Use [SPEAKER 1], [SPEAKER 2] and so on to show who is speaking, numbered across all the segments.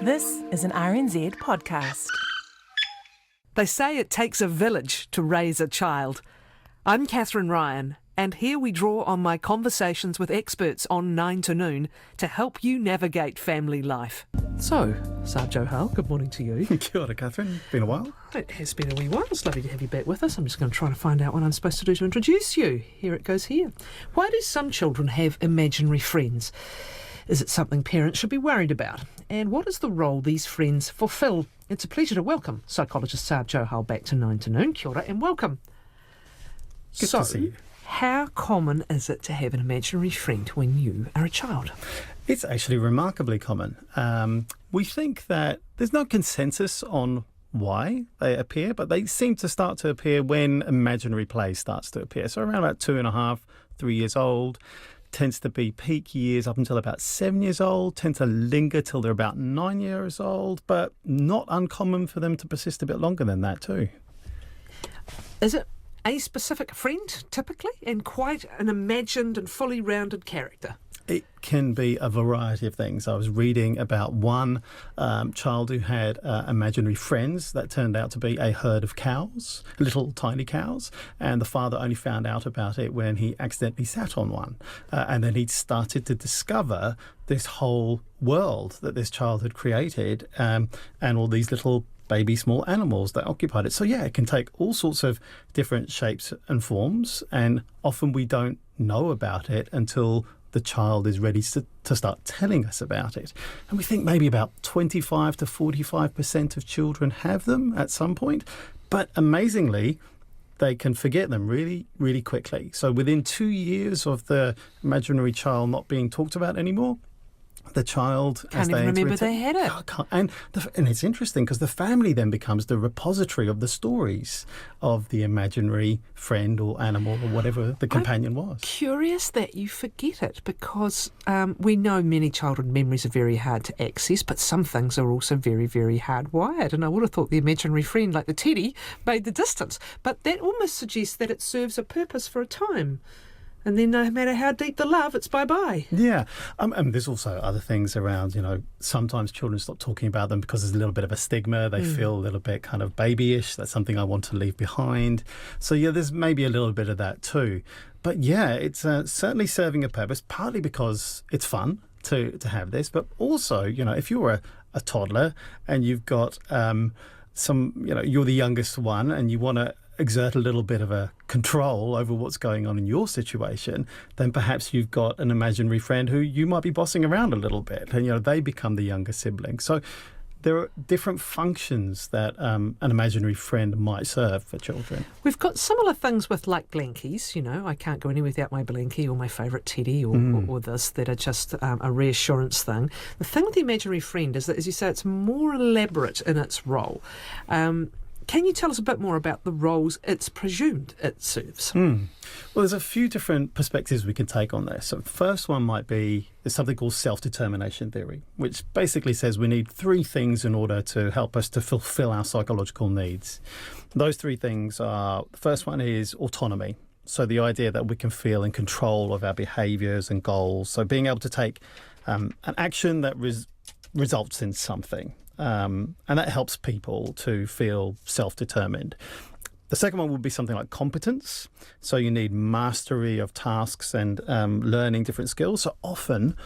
[SPEAKER 1] This is an RNZ podcast.
[SPEAKER 2] They say it takes a village to raise a child. I'm Kathryn Ryan, and here we draw on my conversations with experts on 9 to Noon to help you navigate family life. So, Sarb Johal, good morning to you.
[SPEAKER 3] Kia ora, Kathryn. Been a while.
[SPEAKER 2] It has been a wee while. It's lovely to have you back with us. I'm just going to try to find out what I'm supposed to do to introduce you. Here it goes here. Why do some children have imaginary friends? Is it something parents should be worried about? And what is the role these friends fulfil? It's a pleasure to welcome psychologist Sarb Johal back to 9 to Noon. Kia ora and welcome.
[SPEAKER 3] Good to see you.
[SPEAKER 2] How common is it to have an imaginary friend when you are a child?
[SPEAKER 3] It's actually remarkably common. We think that there's no consensus on why they appear, but they seem to start to appear when imaginary play starts to appear. So around about 2.5, 3 years old. Tends to be peak years up until about 7 years old, tend to linger till they're about 9 years old, but not uncommon for them to persist a bit longer than that too.
[SPEAKER 2] Is it a specific friend, typically, and quite an imagined and fully rounded character?
[SPEAKER 3] It can be a variety of things. I was reading about one child who had imaginary friends that turned out to be a herd of cows, little tiny cows, and the father only found out about it when he accidentally sat on one. And then he started to discover this whole world that this child had created and all these little baby small animals that occupied it. So yeah, it can take all sorts of different shapes and forms, and often we don't know about it until the child is ready to start telling us about it. And we think maybe about 25 to 45% of children have them at some point, but amazingly, they can forget them really, really quickly. So within 2 years of the imaginary child not being talked about anymore, the child
[SPEAKER 2] can't even remember they had it.
[SPEAKER 3] And it's interesting because the family then becomes the repository of the stories of the imaginary friend or animal or whatever the companion was.
[SPEAKER 2] Curious that you forget it, because we know many childhood memories are very hard to access, but some things are also very, very hardwired. And I would have thought the imaginary friend, like the teddy, made the distance. But that almost suggests that it serves a purpose for a time. And then no matter how deep the love, it's bye-bye.
[SPEAKER 3] Yeah. And there's also other things around, sometimes children stop talking about them because there's a little bit of a stigma. They feel a little bit kind of babyish. That's something I want to leave behind. So, yeah, there's maybe a little bit of that too. But, yeah, it's certainly serving a purpose, partly because it's fun to have this. But also, if you're a toddler and you've got you're the youngest one and you want to exert a little bit of a control over what's going on in your situation, then perhaps you've got an imaginary friend who you might be bossing around a little bit, and they become the younger sibling. So there are different functions that an imaginary friend might serve for children.
[SPEAKER 2] We've got similar things with like blankies. I can't go anywhere without my blankie or my favourite teddy or this, that are just a reassurance thing. The thing with the imaginary friend is that, as you say, it's more elaborate in its role. Can you tell us a bit more about the roles it's presumed it serves?
[SPEAKER 3] Well, there's a few different perspectives we can take on this. So the first one might be there's something called self-determination theory, which basically says we need 3 things in order to help us to fulfill our psychological needs. Those 3 things are, the first one is autonomy. So the idea that we can feel in control of our behaviours and goals. So being able to take an action that results in something. And that helps people to feel self-determined. The second one would be something like competence. So you need mastery of tasks and learning different skills. So often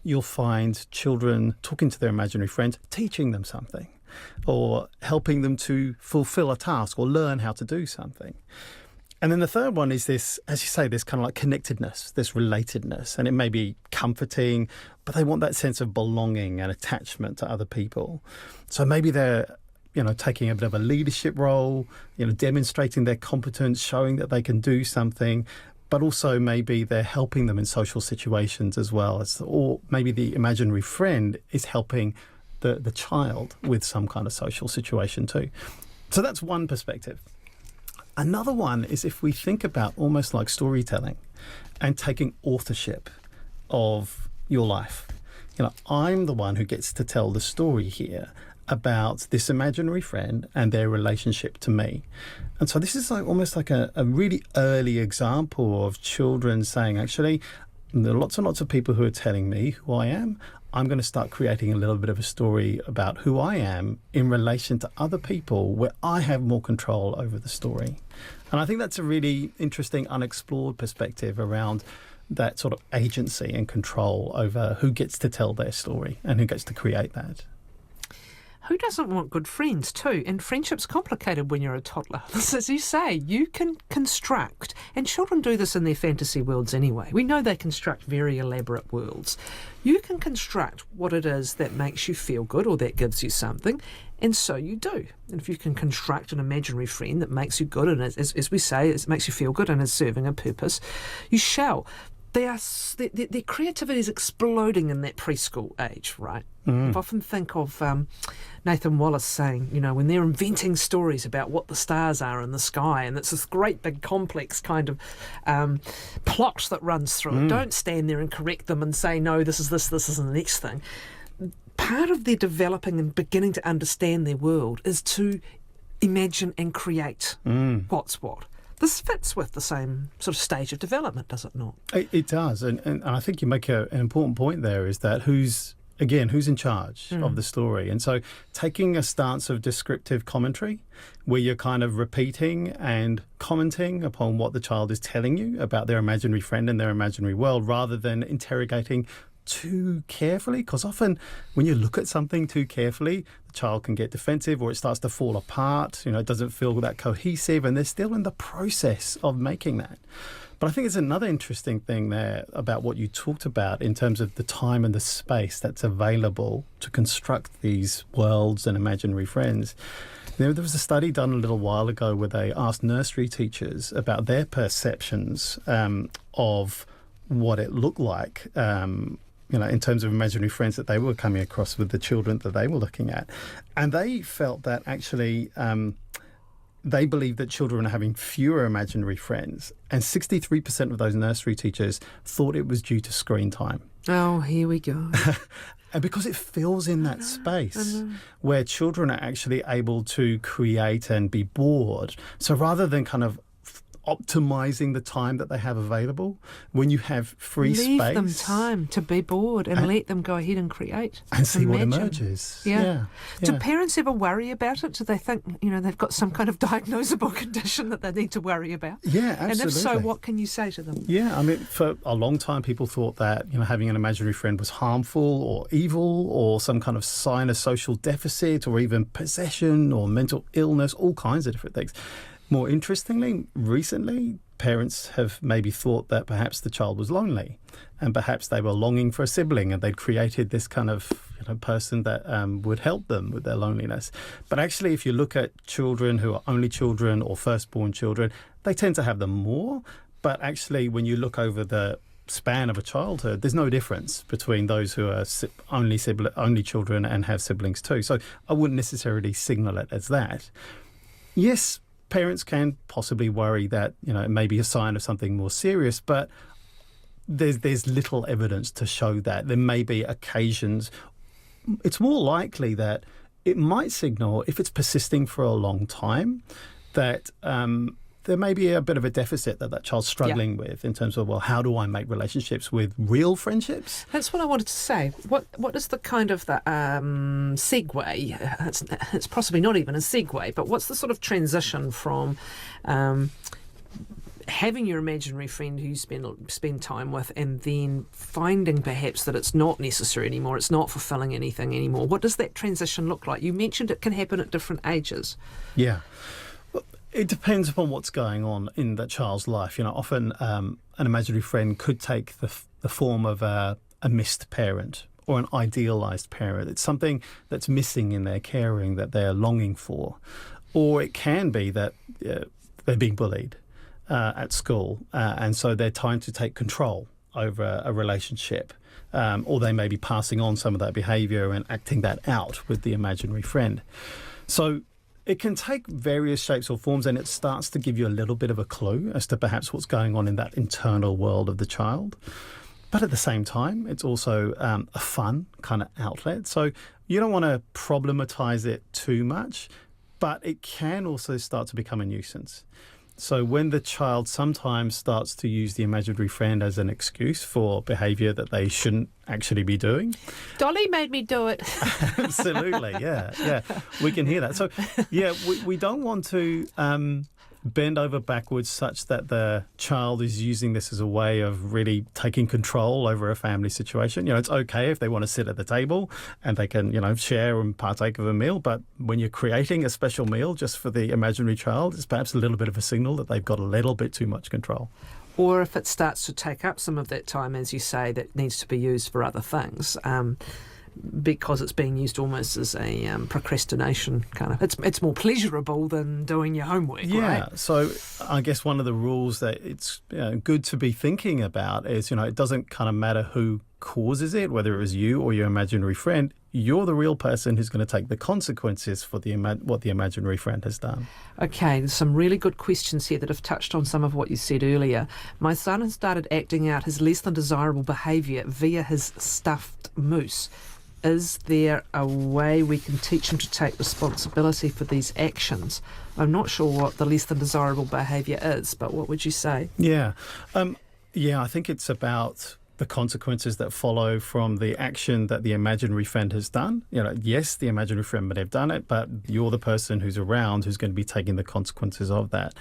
[SPEAKER 3] you'll find children talking to their imaginary friends, teaching them something or helping them to fulfill a task or learn how to do something. And then the third one is this, as you say, this kind of like connectedness, this relatedness. And it may be comforting, but they want that sense of belonging and attachment to other people. So maybe they're, taking a bit of a leadership role, demonstrating their competence, showing that they can do something, but also maybe they're helping them in social situations as well. Or maybe the imaginary friend is helping the child with some kind of social situation too. So that's one perspective. Another one is if we think about almost like storytelling and taking authorship of your life. I'm the one who gets to tell the story here about this imaginary friend and their relationship to me. And so this is almost like a really early example of children saying, actually, there are lots and lots of people who are telling me who I am. I'm going to start creating a little bit of a story about who I am in relation to other people where I have more control over the story. And I think that's a really interesting, unexplored perspective around that sort of agency and control over who gets to tell their story and who gets to create that.
[SPEAKER 2] Who doesn't want good friends too? And friendship's complicated when you're a toddler. As you say, you can construct, and children do this in their fantasy worlds anyway. We know they construct very elaborate worlds. You can construct what it is that makes you feel good or that gives you something, and so you do. And if you can construct an imaginary friend that makes you good, and as we say, it makes you feel good and is serving a purpose, you shall. Their creativity is exploding in that preschool age, right? I often think of Nathan Wallace saying, when they're inventing stories about what the stars are in the sky, and it's this great big complex kind of plot that runs through it. Don't stand there and correct them and say, no, this is this is the next thing. Part of their developing and beginning to understand their world is to imagine and create what's what. This fits with the same sort of stage of development, does it not?
[SPEAKER 3] It does. And I think you make an important point there, is that who's in charge of the story. And so taking a stance of descriptive commentary, where you're kind of repeating and commenting upon what the child is telling you about their imaginary friend and their imaginary world, rather than interrogating too carefully, because often when you look at something too carefully, the child can get defensive or it starts to fall apart. It doesn't feel that cohesive, and they're still in the process of making that. But I think it's another interesting thing there about what you talked about in terms of the time and the space that's available to construct these worlds and imaginary friends. There was a study done a little while ago where they asked nursery teachers about their perceptions of what it looked like, in terms of imaginary friends that they were coming across with the children that they were looking at. And they felt that actually they believed that children are having fewer imaginary friends, and 63% of those nursery teachers thought it was due to screen time.
[SPEAKER 2] Oh, here we go.
[SPEAKER 3] And because it fills in that space where children are actually able to create and be bored. So rather than kind of optimizing the time that they have available, when you have free space,
[SPEAKER 2] leave them time to be bored and let them go ahead and create
[SPEAKER 3] and see
[SPEAKER 2] imagine.
[SPEAKER 3] what emerges.
[SPEAKER 2] Yeah. Do parents ever worry about it? Do they think they've got some kind of diagnosable condition that they need to worry about?
[SPEAKER 3] Yeah, absolutely.
[SPEAKER 2] And if so, what can you say to them?
[SPEAKER 3] Yeah, I mean, for a long time people thought that having an imaginary friend was harmful or evil or some kind of sign of social deficit or even possession or mental illness, all kinds of different things. More interestingly, recently, parents have maybe thought that perhaps the child was lonely and perhaps they were longing for a sibling and they'd created this kind of person that would help them with their loneliness. But actually, if you look at children who are only children or firstborn children, they tend to have them more. But actually, when you look over the span of a childhood, there's no difference between those who are only children and have siblings too. So I wouldn't necessarily signal it as that. Yes, parents can possibly worry that it may be a sign of something more serious, but there's little evidence to show that. There may be occasions. It's more likely that it might signal, if it's persisting for a long time, that there may be a bit of a deficit that child's struggling with in terms of, how do I make relationships with real friendships?
[SPEAKER 2] That's what I wanted to say. What is the kind of the segue? It's possibly not even a segue, but what's the sort of transition from having your imaginary friend who you spend time with and then finding perhaps that it's not necessary anymore, it's not fulfilling anything anymore? What does that transition look like? You mentioned it can happen at different ages.
[SPEAKER 3] Yeah. It depends upon what's going on in that child's life. Often an imaginary friend could take the form of a missed parent or an idealised parent. It's something that's missing in their caring that they're longing for. Or it can be that they're being bullied at school, and so they're trying to take control over a relationship. Or they may be passing on some of that behaviour and acting that out with the imaginary friend. So it can take various shapes or forms, and it starts to give you a little bit of a clue as to perhaps what's going on in that internal world of the child. But at the same time, it's also a fun kind of outlet. So you don't want to problematize it too much, but it can also start to become a nuisance. So when the child sometimes starts to use the imaginary friend as an excuse for behaviour that they shouldn't actually be doing.
[SPEAKER 2] Dolly made me do it.
[SPEAKER 3] Absolutely, yeah. We can hear that. So, yeah, we don't want to bend over backwards such that the child is using this as a way of really taking control over a family situation. It's okay if they want to sit at the table and they can, share and partake of a meal, but when you're creating a special meal just for the imaginary child, it's perhaps a little bit of a signal that they've got a little bit too much control.
[SPEAKER 2] Or if it starts to take up some of that time, as you say, that needs to be used for other things, because it's being used almost as a procrastination kind of. It's more pleasurable than doing your homework,
[SPEAKER 3] yeah,
[SPEAKER 2] right?
[SPEAKER 3] So I guess one of the rules that it's good to be thinking about is, it doesn't kind of matter who causes it, whether it was you or your imaginary friend. You're the real person who's going to take the consequences for what the imaginary friend has done.
[SPEAKER 2] Okay, there's some really good questions here that have touched on some of what you said earlier. My son has started acting out his less than desirable behaviour via his stuffed moose. Is there a way we can teach him to take responsibility for these actions? I'm not sure what the less than desirable behaviour is, but what would you say?
[SPEAKER 3] Yeah, I think it's about the consequences that follow from the action that the imaginary friend has done. Yes, the imaginary friend may have done it, but you're the person who's around who's going to be taking the consequences of that.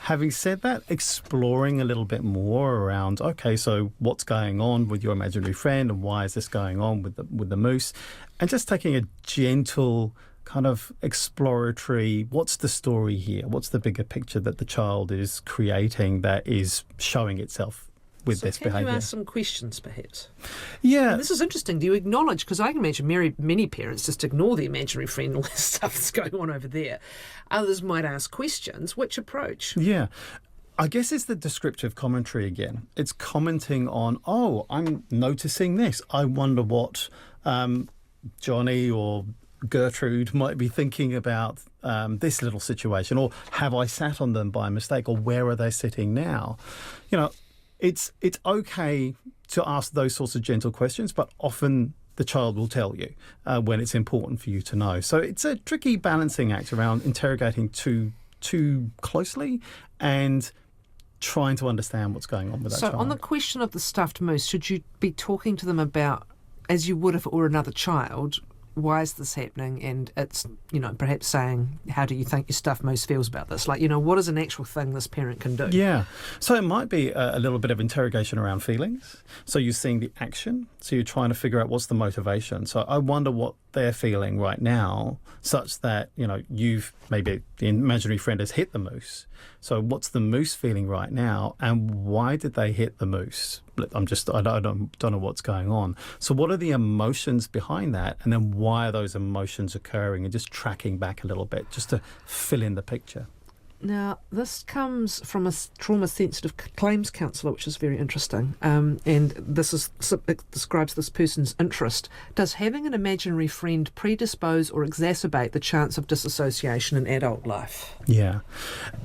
[SPEAKER 3] Having said that, exploring a little bit more around, okay, so what's going on with your imaginary friend and why is this going on with the moose? And just taking a gentle kind of exploratory, what's the story here? What's the bigger picture that the child is creating that is showing itself with this behaviour?
[SPEAKER 2] Can you ask some questions, perhaps?
[SPEAKER 3] Yeah.
[SPEAKER 2] And this is interesting. Do you acknowledge, because I can imagine many parents just ignore the imaginary friend and all this stuff that's going on over there. Others might ask questions. Which approach?
[SPEAKER 3] Yeah. I guess it's the descriptive commentary again. It's commenting on, I'm noticing this. I wonder what Johnny or Gertrude might be thinking about this little situation, or have I sat on them by mistake, or where are they sitting now? It's okay to ask those sorts of gentle questions, but often the child will tell you when it's important for you to know. So it's a tricky balancing act around interrogating too closely and trying to understand what's going on with that child.
[SPEAKER 2] So on the question of the stuffed moose, should you be talking to them about, as you would if it were another child, why is this happening? And it's, perhaps saying, how do you think your stuffed moose feels about this? Like, what is an actual thing this parent can do?
[SPEAKER 3] Yeah. So it might be a little bit of interrogation around feelings. So you're seeing the action. So you're trying to figure out what's the motivation. So I wonder what they're feeling right now, such that, maybe the imaginary friend has hit the moose. So what's the moose feeling right now? And why did they hit the moose? I don't know what's going on. So what are the emotions behind that? And then why are those emotions occurring? And just tracking back a little bit just to fill in the picture.
[SPEAKER 2] Now, this comes from a trauma-sensitive claims counsellor, which is very interesting, and it describes this person's interest. Does having an imaginary friend predispose or exacerbate the chance of disassociation in adult life?
[SPEAKER 3] Yeah,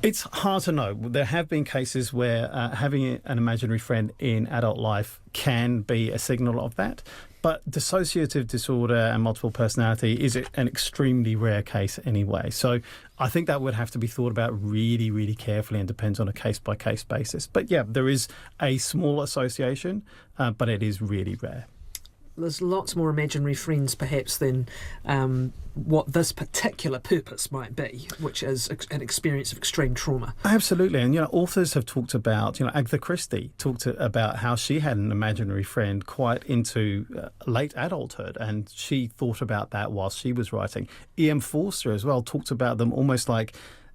[SPEAKER 3] it's hard to know. There have been cases where having an imaginary friend in adult life can be a signal of that. But dissociative disorder and multiple personality is an extremely rare case anyway. So I think that would have to be thought about really, really carefully and depends on a case-by-case basis. But yeah, there is a small association, but it is really rare.
[SPEAKER 2] There's lots more imaginary friends perhaps than what this particular purpose might be, which is an experience of extreme trauma.
[SPEAKER 3] Absolutely. And, authors have talked about, Agatha Christie talked about how she had an imaginary friend quite into late adulthood, and she thought about that while she was writing. E.M. Forster as well talked about them almost like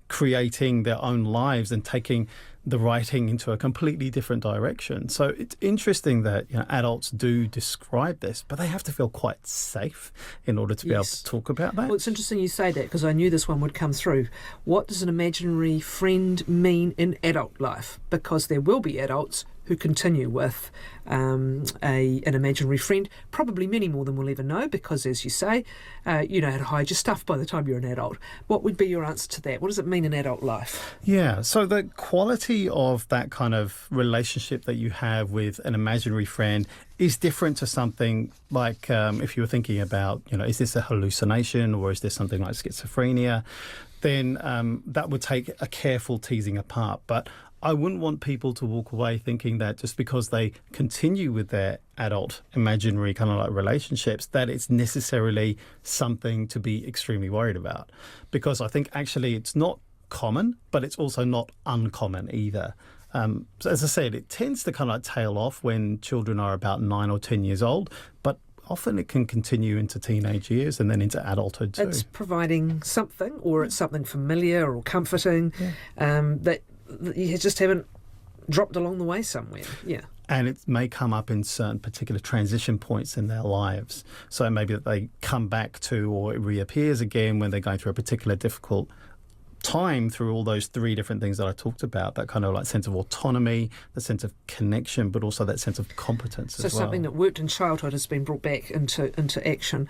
[SPEAKER 3] creating their own lives and taking the writing into a completely different direction. So it's interesting that adults do describe this, but they have to feel quite safe in order to be able to talk about that.
[SPEAKER 2] Well, it's interesting you say that because I knew this one would come through. What does an imaginary friend mean in adult life? Because there will be adults who continue with an imaginary friend, probably many more than we'll ever know, because, as you say, you know how to hide your stuff by the time you're an adult. What would be your answer to that? What does it mean in adult life?
[SPEAKER 3] Yeah, so the quality of that kind of relationship that you have with an imaginary friend is different to something like if you were thinking about, is this a hallucination or is this something like schizophrenia? Then that would take a careful teasing apart. But I wouldn't want people to walk away thinking that just because they continue with their adult imaginary kind of like relationships, that it's necessarily something to be extremely worried about. Because I think actually it's not common, but it's also not uncommon either. So as I said, it tends to kind of like tail off when children are about 9 or 10 years old, but often it can continue into teenage years and then into adulthood too.
[SPEAKER 2] It's providing something, or it's something familiar or comforting, that you just haven't dropped along the way somewhere. Yeah.
[SPEAKER 3] And it may come up in certain particular transition points in their lives. So maybe that they come back to, or it reappears again when they're going through a particular difficult time through all those 3 different things that I talked about, that kind of like sense of autonomy, the sense of connection, but also that sense of competence as well.
[SPEAKER 2] So something that worked in childhood has been brought back into action.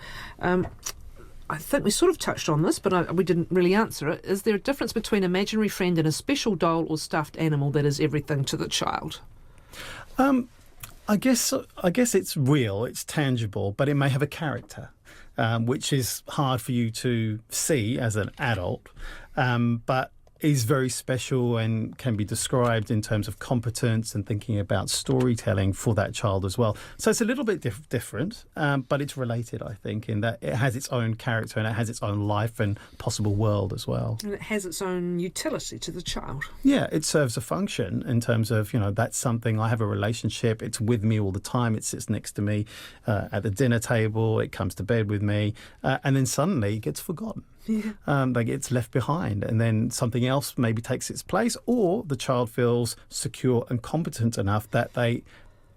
[SPEAKER 2] I think we sort of touched on this, but we didn't really answer it. Is there a difference between imaginary friend and a special doll or stuffed animal that is everything to the child?
[SPEAKER 3] I guess it's real, it's tangible, but it may have a character, which is hard for you to see as an adult, but is very special and can be described in terms of competence and thinking about storytelling for that child as well. So it's a little bit different, but it's related, I think, in that it has its own character and it has its own life and possible world as well.
[SPEAKER 2] And it has its own utility to the child.
[SPEAKER 3] Yeah, it serves a function in terms of, that's something, I have a relationship, it's with me all the time, it sits next to me at the dinner table, it comes to bed with me, and then suddenly it gets forgotten. Yeah. Like it's left behind, and then something else maybe takes its place, or the child feels secure and competent enough that they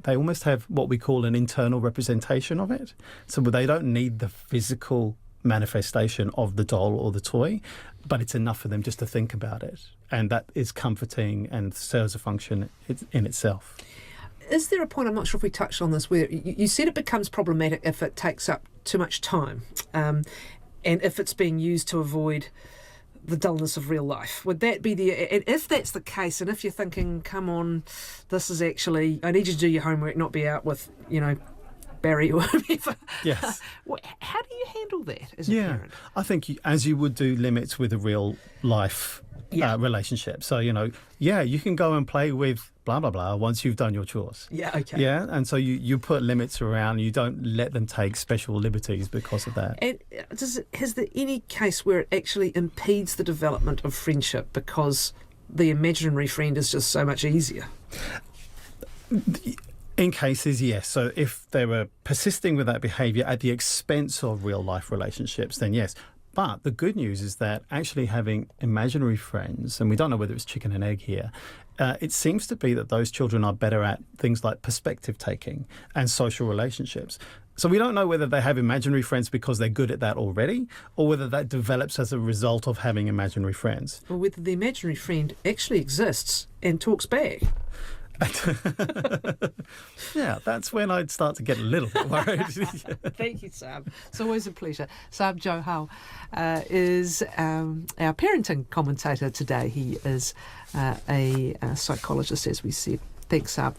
[SPEAKER 3] almost have what we call an internal representation of it. So they don't need the physical manifestation of the doll or the toy, but it's enough for them just to think about it, and that is comforting and serves a function in itself.
[SPEAKER 2] Is there a point, I'm not sure if we touched on this, where you said it becomes problematic if it takes up too much time, and if it's being used to avoid the dullness of real life? Would that be and if that's the case, and if you're thinking, come on, this is actually, I need you to do your homework, not be out with, Barry or whoever.
[SPEAKER 3] Yes.
[SPEAKER 2] How do you handle that as a parent?
[SPEAKER 3] I think as you would do limits with a real life relationship. So, you can go and play with blah, blah, blah once you've done your chores.
[SPEAKER 2] Yeah, okay.
[SPEAKER 3] Yeah, and so you put limits around, you don't let them take special liberties because of that.
[SPEAKER 2] And has there any case where it actually impedes the development of friendship because the imaginary friend is just so much easier?
[SPEAKER 3] In cases, yes. So if they were persisting with that behaviour at the expense of real life relationships, then yes. But the good news is that actually having imaginary friends, and we don't know whether it's chicken and egg here, it seems to be that those children are better at things like perspective taking and social relationships. So we don't know whether they have imaginary friends because they're good at that already, or whether that develops as a result of having imaginary friends.
[SPEAKER 2] Or whether the imaginary friend actually exists and talks back.
[SPEAKER 3] Yeah, that's when I'd start to get a little bit worried.
[SPEAKER 2] Thank you, Sarb. It's always a pleasure. Sarb Johal is our parenting commentator today. He is a psychologist, as we said. Thanks, Sarb.